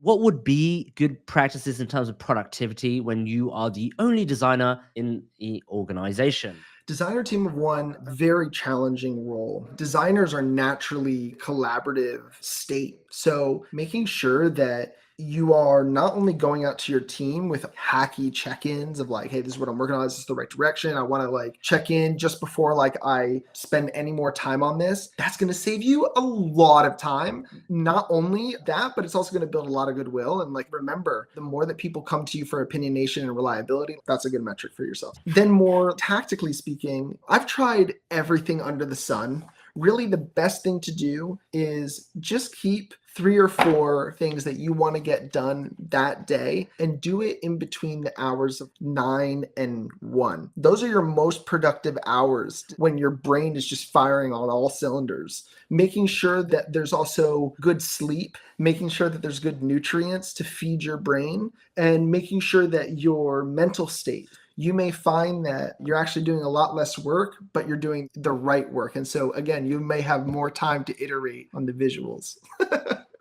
what would be good practices in terms of productivity when you are the only designer in the organization? Designer team of one, very challenging role. Designers are naturally collaborative state. So making sure that you are not only going out to your team with hacky check-ins of like, hey, this is what I'm working on, this is the right direction. I want to like check in just before like I spend any more time on this. That's going to save you a lot of time. Not only that, but it's also going to build a lot of goodwill. And like, remember, the more that people come to you for opinionation and reliability, that's a good metric for yourself. Then more tactically speaking, I've tried everything under the sun. Really, the best thing to do is just keep 3 or 4 things that you want to get done that day and do it in between the hours of 9 and 1. Those are your most productive hours when your brain is just firing on all cylinders. Making sure that there's also good sleep, making sure that there's good nutrients to feed your brain, and making sure that your mental state, you may find that you're actually doing a lot less work, but you're doing the right work. And so again, you may have more time to iterate on the visuals.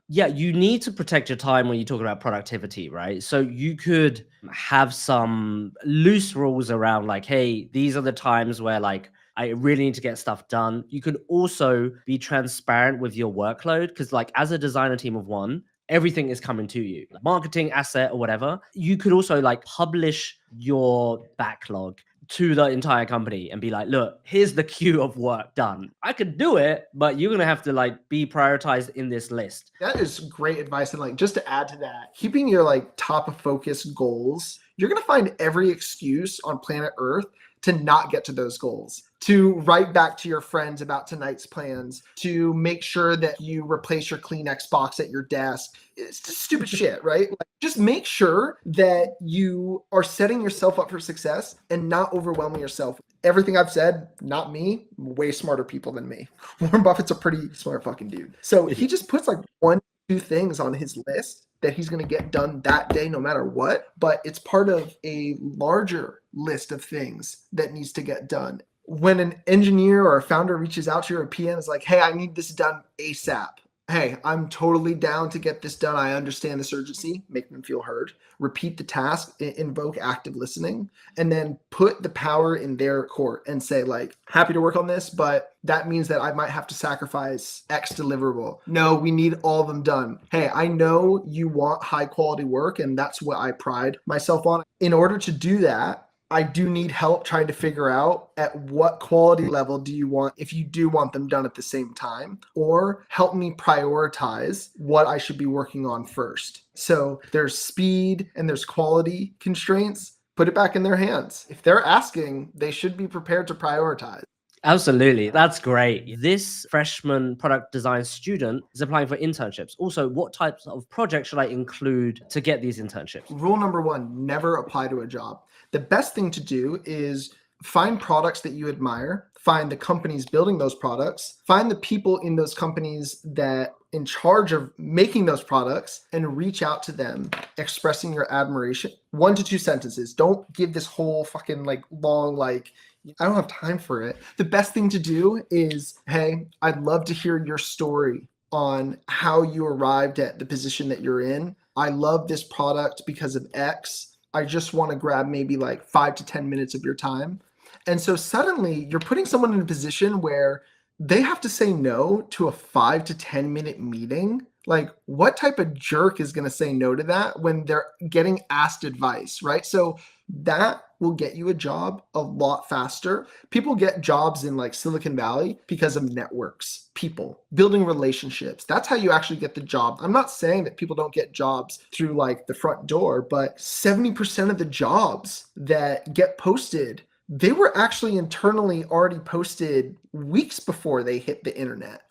Yeah, you need to protect your time when you talk about productivity, right? So you could have some loose rules around like, hey, these are the times where like I really need to get stuff done. You could also be transparent with your workload because like as a designer team of one, everything is coming to you, like marketing, asset, or whatever. You could also like publish your backlog to the entire company and be like, look, here's the queue of work done. I could do it, but you're going to have to like be prioritized in this list. That is great advice. And like, just to add to that, keeping your like top of focus goals, you're going to find every excuse on planet Earth to not get to those goals, to write back to your friends about tonight's plans, to make sure that you replace your Kleenex box at your desk. It's just stupid shit, right? Like, just make sure that you are setting yourself up for success and not overwhelming yourself. Everything I've said, not me, way smarter people than me. Warren Buffett's a pretty smart fucking dude. So he just puts like 1, 2 things on his list that he's going to get done that day no matter what, but it's part of a larger list of things that needs to get done. When an engineer or a founder reaches out to you or a PM is like, hey, I need this done ASAP. Hey, I'm totally down to get this done. I understand this urgency. Make them feel heard. Repeat the task, invoke active listening, and then put the power in their court and say like, happy to work on this, but that means that I might have to sacrifice X deliverable. No, we need all of them done. Hey, I know you want high quality work, and that's what I pride myself on. In order to do that, I do need help trying to figure out at what quality level do you want, if you do want them done at the same time, or help me prioritize what I should be working on first. So there's speed and there's quality constraints. Put it back in their hands. If they're asking, they should be prepared to prioritize. Absolutely. That's great. This freshman product design student is applying for internships. Also, what types of projects should I include to get these internships? Rule number 1, never apply to a job. The best thing to do is find products that you admire, find the companies building those products, find the people in those companies that in charge of making those products, and reach out to them expressing your admiration. 1 to 2 sentences. Don't give this whole fucking like long, like, I don't have time for it. The best thing to do is, hey, I'd love to hear your story on how you arrived at the position that you're in. I love this product because of X. I just want to grab maybe like 5 to 10 minutes of your time. And so suddenly you're putting someone in a position where they have to say no to a 5 to 10 minute meeting. Like, what type of jerk is going to say no to that when they're getting asked advice, right? So that will get you a job a lot faster. People get jobs in like Silicon Valley because of networks, people, building relationships. That's how you actually get the job. I'm not saying that people don't get jobs through like the front door, but 70% of the jobs that get posted, they were actually internally already posted weeks before they hit the internet.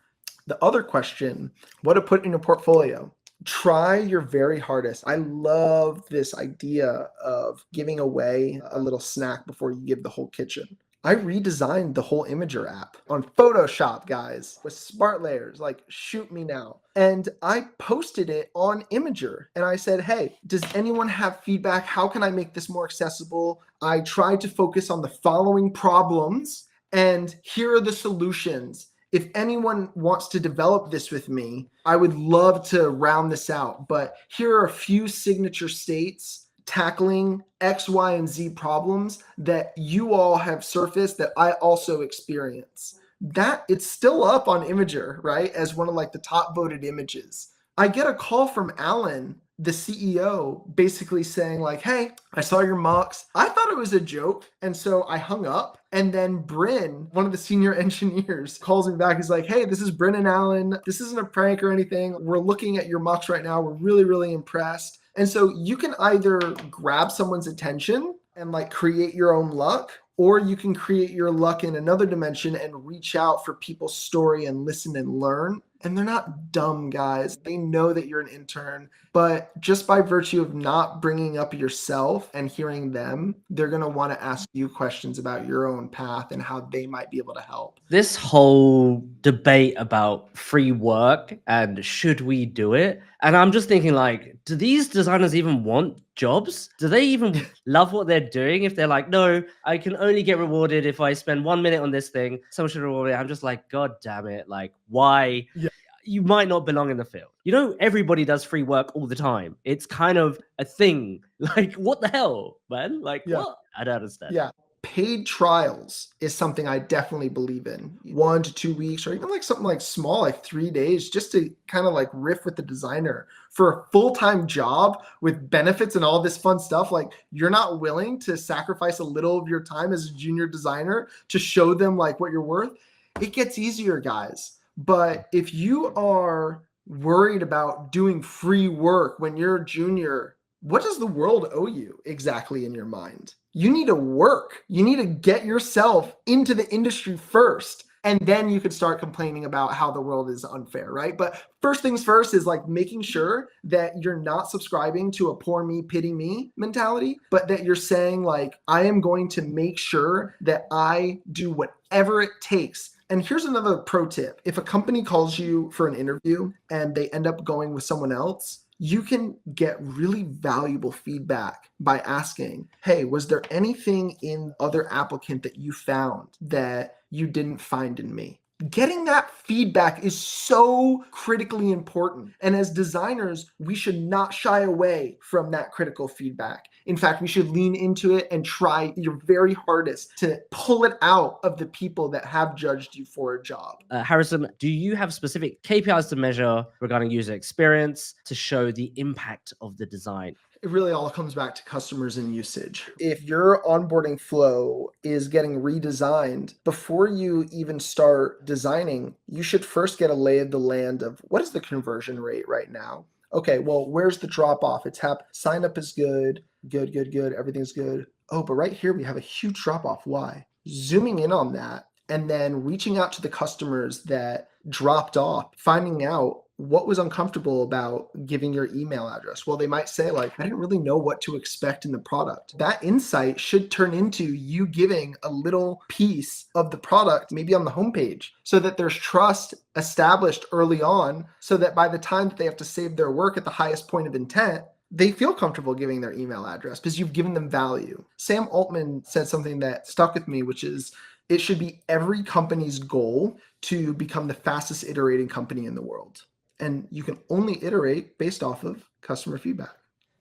The other question, what to put in your portfolio? Try your very hardest. I love this idea of giving away a little snack before you give the whole kitchen. I redesigned the whole Imager app on Photoshop, guys, with smart layers, like shoot me now. And I posted it on Imager and I said, hey, does anyone have feedback? How can I make this more accessible? I tried to focus on the following problems and here are the solutions. if anyone wants to develop this with me, I would love to round this out. But here are a few signature states tackling X, Y, and Z problems that you all have surfaced that I also experience. That it's still up on Imager, right? As one of like the top voted images. I get a call from Alan, the CEO, basically saying like, hey, I saw your mocks. I thought it was a joke. And so I hung up. And then Bryn, one of the senior engineers, calls me back. He's like, hey, this is Bryn and Alan. This isn't a prank or anything. We're looking at your mocks right now. We're really, really impressed. And so you can either grab someone's attention and like create your own luck, or you can create your luck in another dimension and reach out for people's story and listen and learn. And they're not dumb, guys. They know that you're an intern, but just by virtue of not bringing up yourself and hearing them, they're going to want to ask you questions about your own path and how they might be able to help. This whole debate about free work and should we do it? And I'm just thinking like, do these designers even want jobs? Do they even love what they're doing? If they're like, no, I can only get rewarded if I spend 1 minute on this thing, someone should reward me. I'm just like, God damn it. Like, why? Yeah. You might not belong in the field. You know, everybody does free work all the time. It's kind of a thing. Like, what the hell, man? Like, what? I don't understand. Yeah. Paid trials is something I definitely believe in. 1 to 2 weeks, or even like something like small, like 3 days, just to kind of like riff with the designer for a full-time job with benefits and all this fun stuff. Like, you're not willing to sacrifice a little of your time as a junior designer to show them like what you're worth. It gets easier, guys. But if you are worried about doing free work when you're a junior, what does the world owe you exactly in your mind? You need to work. You need to get yourself into the industry first. And then you could start complaining about how the world is unfair, right? But first things first is like making sure that you're not subscribing to a poor me, pity me mentality, but that you're saying like, I am going to make sure that I do whatever it takes. And here's another pro tip. If a company calls you for an interview and they end up going with someone else, you can get really valuable feedback by asking, hey, was there anything in other applicant that you found that you didn't find in me? Getting that feedback is so critically important. And as designers, we should not shy away from that critical feedback. In fact, we should lean into it and try your very hardest to pull it out of the people that have judged you for a job. Harrison, do you have specific KPIs to measure regarding user experience to show the impact of the design? It really all comes back to customers and usage. If your onboarding flow is getting redesigned, before you even start designing, you should first get a lay of the land of what is the conversion rate right now? Okay, well, where's the drop off? Sign up is good, everything's good. Oh, but right here we have a huge drop off. Why? Zooming in on that and then reaching out to the customers that dropped off, finding out what was uncomfortable about giving your email address. Well, they might say like, I didn't really know what to expect in the product. That insight should turn into you giving a little piece of the product, maybe on the homepage, so that there's trust established early on, so that by the time that they have to save their work at the highest point of intent, they feel comfortable giving their email address because you've given them value. Sam Altman said something that stuck with me, which is it should be every company's goal to become the fastest iterating company in the world. And you can only iterate based off of customer feedback.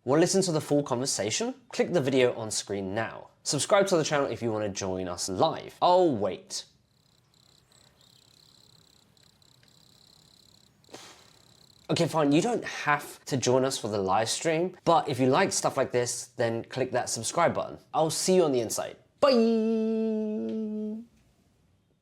Want to listen to the full conversation? Click the video on screen now. Subscribe to the channel if you want to join us live. Oh, wait. Okay, fine, you don't have to join us for the live stream, but if you like stuff like this, then click that subscribe button. I'll see you on the inside. Bye!